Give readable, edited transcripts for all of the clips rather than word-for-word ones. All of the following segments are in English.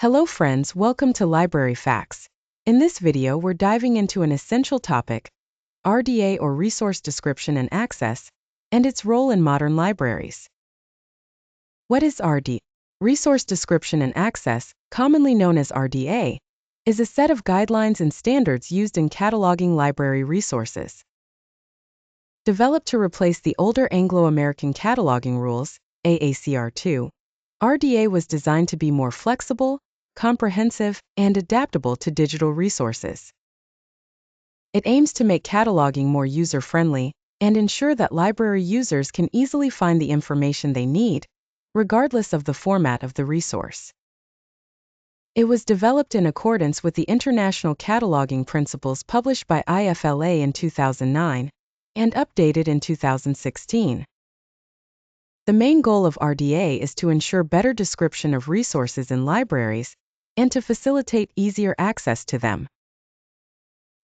Hello friends, welcome to Library Facts. In this video, we're diving into an essential topic, RDA or Resource Description and Access, and its role in modern libraries. What is RDA? Resource Description and Access, commonly known as RDA, is a set of guidelines and standards used in cataloging library resources. Developed to replace the older Anglo-American cataloging rules, AACR2, RDA was designed to be more flexible, comprehensive, and adaptable to digital resources. It aims to make cataloging more user-friendly and ensure that library users can easily find the information they need, regardless of the format of the resource. It was developed in accordance with the International Cataloging Principles published by IFLA in 2009 and updated in 2016. The main goal of RDA is to ensure better description of resources in libraries and to facilitate easier access to them.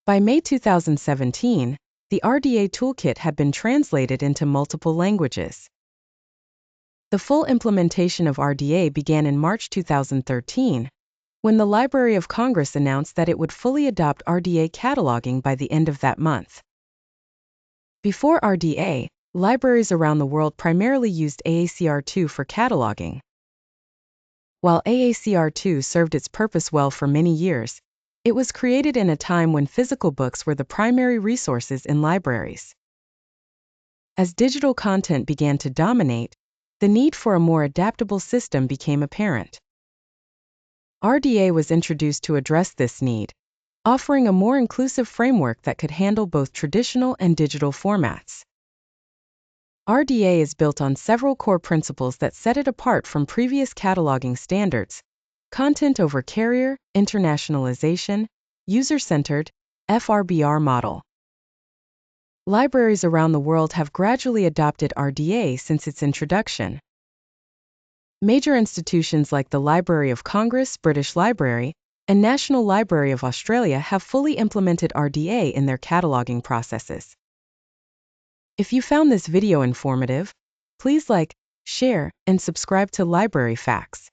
By May 2017, the RDA toolkit had been translated into multiple languages. The full implementation of RDA began in March 2013, when the Library of Congress announced that it would fully adopt RDA cataloging by the end of that month. Before RDA, libraries around the world primarily used AACR2 for cataloging. While AACR2 served its purpose well for many years, it was created in a time when physical books were the primary resources in libraries. As digital content began to dominate, the need for a more adaptable system became apparent. RDA was introduced to address this need, offering a more inclusive framework that could handle both traditional and digital formats. RDA is built on several core principles that set it apart from previous cataloging standards: content over carrier, internationalization, user-centered, FRBR model. Libraries around the world have gradually adopted RDA since its introduction. Major institutions like the Library of Congress, British Library, and National Library of Australia have fully implemented RDA in their cataloging processes. If you found this video informative, please like, share, and subscribe to Library Facts.